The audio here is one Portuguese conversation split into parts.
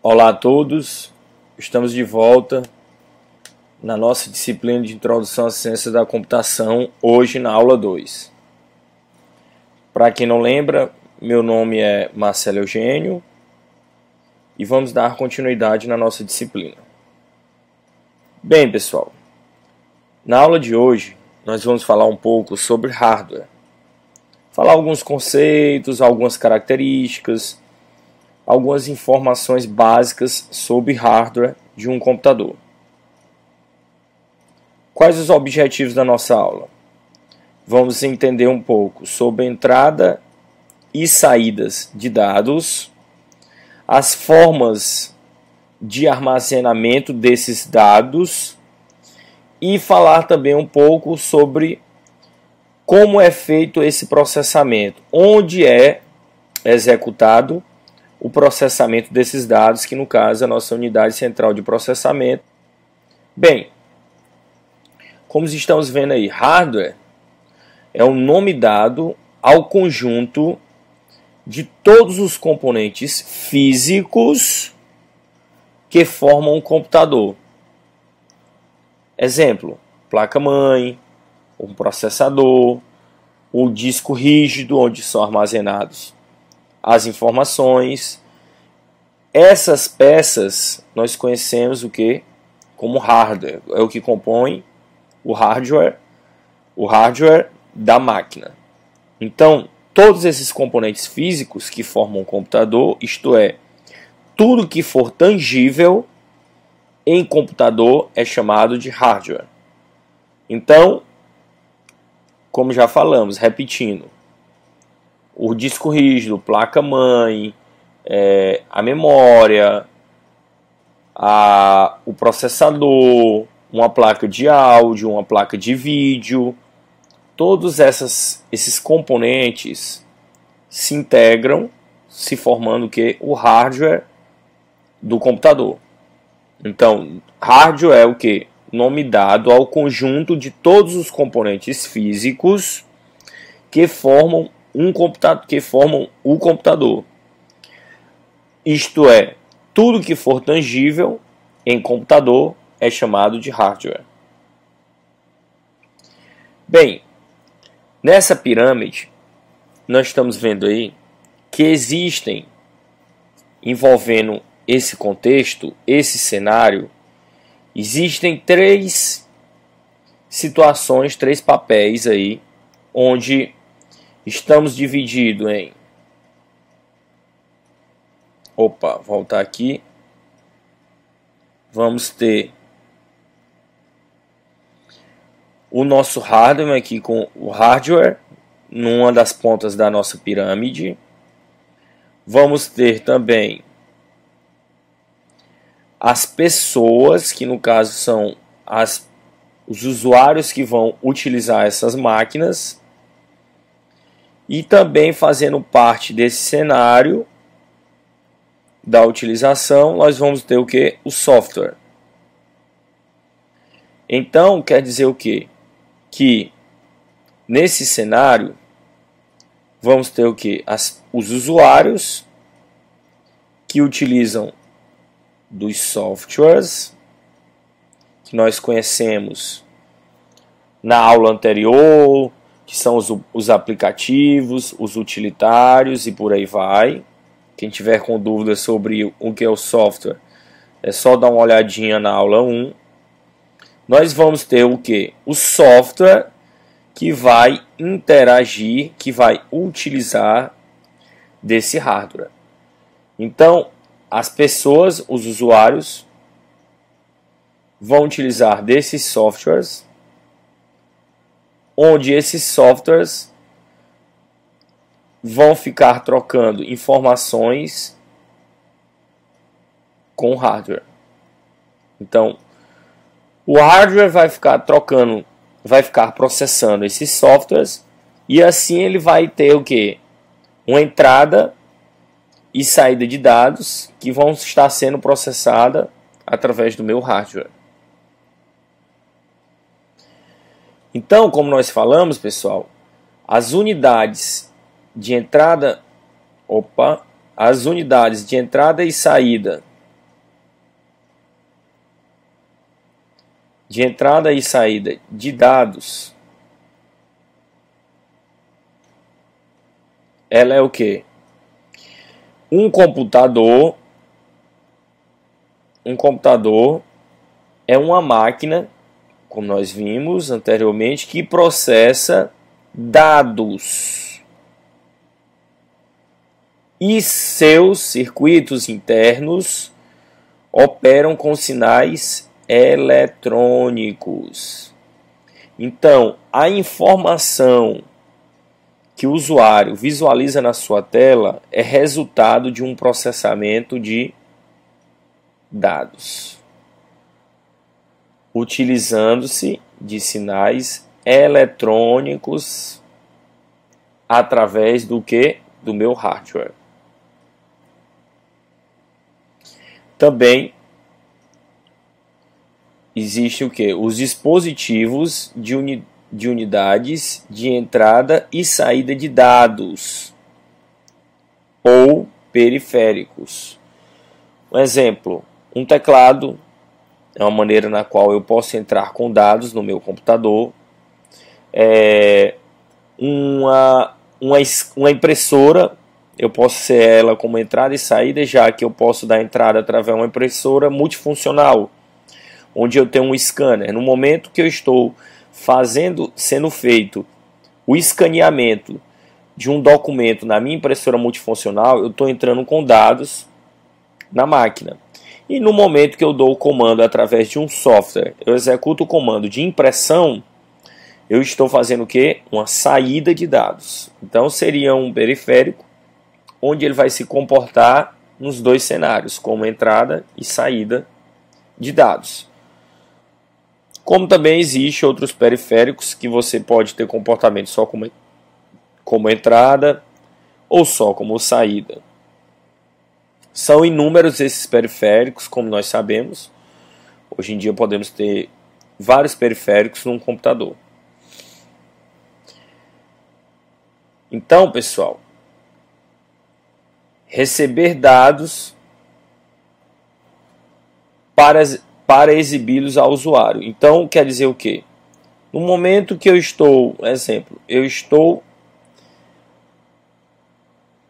Olá a todos, estamos de volta na nossa disciplina de Introdução à Ciência da Computação, hoje na aula 2. Para quem não lembra, meu nome é Marcelo Eugênio e vamos dar continuidade na nossa disciplina. Bem, pessoal, na aula de hoje nós vamos falar um pouco sobre hardware. Falar alguns conceitos, algumas características, algumas informações básicas sobre hardware de um computador. Quais os objetivos da nossa aula? Vamos entender um pouco sobre a entrada e saídas de dados, as formas de armazenamento desses dados e falar também um pouco sobre como é feito esse processamento, onde é executado o processamento desses dados, que no caso é a nossa unidade central de processamento. Bem, como estamos vendo aí, hardware é o nome dado ao conjunto de todos os componentes físicos que formam um computador. Exemplo, placa-mãe, um processador, o disco rígido, onde são armazenados as informações. Essas peças nós conhecemos o que? Como hardware. É o que compõe o hardware da máquina. Então, todos esses componentes físicos que formam um computador, isto é, tudo que for tangível em computador é chamado de hardware. Então, como já falamos, repetindo, o disco rígido, placa-mãe, a memória, o processador, uma placa de áudio, uma placa de vídeo, todos esses componentes se integram, se formando o hardware do computador. Então, hardware é o que? Nome dado ao conjunto de todos os componentes físicos que formam o computador. Isto é, tudo que for tangível em computador é chamado de hardware. Bem, nessa pirâmide, nós estamos vendo aí que existem, envolvendo esse contexto, esse cenário, existem três situações, três papéis aí, onde estamos divididos em... voltar aqui. Vamos ter o nosso hardware aqui com o hardware numa das pontas da nossa pirâmide. Vamos ter também as pessoas, que no caso são os usuários que vão utilizar essas máquinas. E também fazendo parte desse cenário da utilização, nós vamos ter o que? O software. Então, quer dizer o quê? Que nesse cenário vamos ter o que? Os usuários que utilizam dos softwares que nós conhecemos na aula anterior, que são os aplicativos, os utilitários e por aí vai. Quem tiver com dúvidas sobre o que é o software, é só dar uma olhadinha na aula 1. Nós vamos ter o que? O software que vai interagir, que vai utilizar desse hardware. Então, as pessoas, os usuários, vão utilizar desses softwares, onde esses softwares vão ficar trocando informações com o hardware. Então, o hardware vai ficar processando esses softwares e assim ele vai ter o que? Uma entrada e saída de dados que vão estar sendo processadas através do meu hardware. Então, como nós falamos, pessoal, as unidades de entrada e saída de entrada e saída de dados, ela é o quê? Um computador é uma máquina, como nós vimos anteriormente, que processa dados. E seus circuitos internos operam com sinais eletrônicos. Então, a informação que o usuário visualiza na sua tela é resultado de um processamento de dados, utilizando-se de sinais eletrônicos através do que? Do meu hardware. Também existe o que? Os dispositivos de unidades de entrada e saída de dados ou periféricos. Um exemplo, um teclado é uma maneira na qual eu posso entrar com dados no meu computador. Uma impressora, eu posso ser ela como entrada e saída, já que eu posso dar entrada através de uma impressora multifuncional, onde eu tenho um scanner. No momento que eu estou sendo feito o escaneamento de um documento na minha impressora multifuncional, eu estou entrando com dados na máquina. E no momento que eu dou o comando através de um software, eu executo o comando de impressão, eu estou fazendo o quê? Uma saída de dados. Então seria um periférico, onde ele vai se comportar nos dois cenários, como entrada e saída de dados. Como também existe outros periféricos que você pode ter comportamento só como entrada ou só como saída. São inúmeros esses periféricos, como nós sabemos. Hoje em dia podemos ter vários periféricos num computador. Então, pessoal, receber dados para exibi-los ao usuário. Então, quer dizer o quê? No momento que eu estou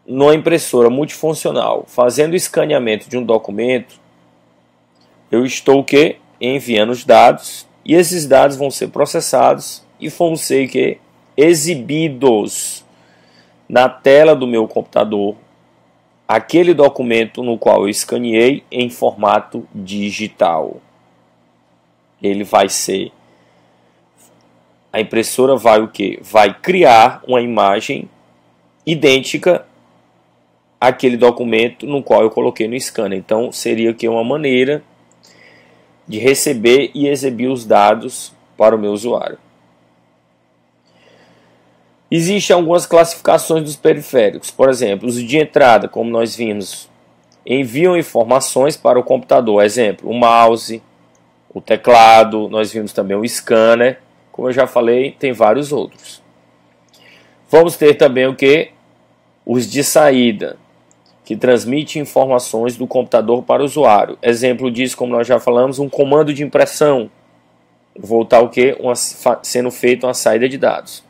numa impressora multifuncional fazendo escaneamento de um documento, eu estou o quê? Enviando os dados, e esses dados vão ser processados e vão ser o quê? Exibidos na tela do meu computador, aquele documento no qual eu escaneei em formato digital. Ele vai ser, a impressora vai o quê? Vai criar uma imagem idêntica àquele documento no qual eu coloquei no scanner. Então seria aqui uma maneira de receber e exibir os dados para o meu usuário. Existem algumas classificações dos periféricos. Por exemplo, os de entrada, como nós vimos, enviam informações para o computador. Exemplo, o mouse, o teclado, nós vimos também o scanner. Como eu já falei, tem vários outros. Vamos ter também o que? Os de saída, que transmitem informações do computador para o usuário. Exemplo disso, como nós já falamos, um comando de impressão. Voltar o que? Sendo feita uma saída de dados.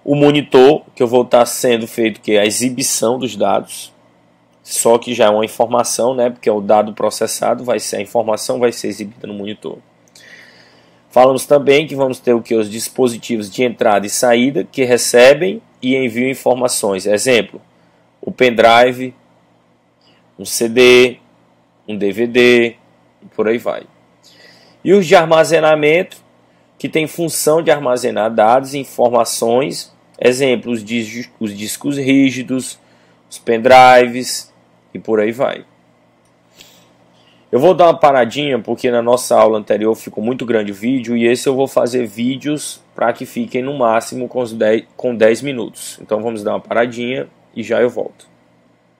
O monitor, que eu vou estar sendo feito que é a exibição dos dados, só que já é uma informação, né? Porque é o dado processado, a informação vai ser exibida no monitor. Falamos também que vamos ter o que? Os dispositivos de entrada e saída que recebem e enviam informações. Exemplo, o pendrive, um CD, um DVD e por aí vai. E os de armazenamento, que tem função de armazenar dados e informações, exemplo, os discos rígidos, os pendrives e por aí vai. Eu vou dar uma paradinha porque na nossa aula anterior ficou muito grande o vídeo e esse eu vou fazer vídeos para que fiquem no máximo com 10 minutos. Então vamos dar uma paradinha e já eu volto.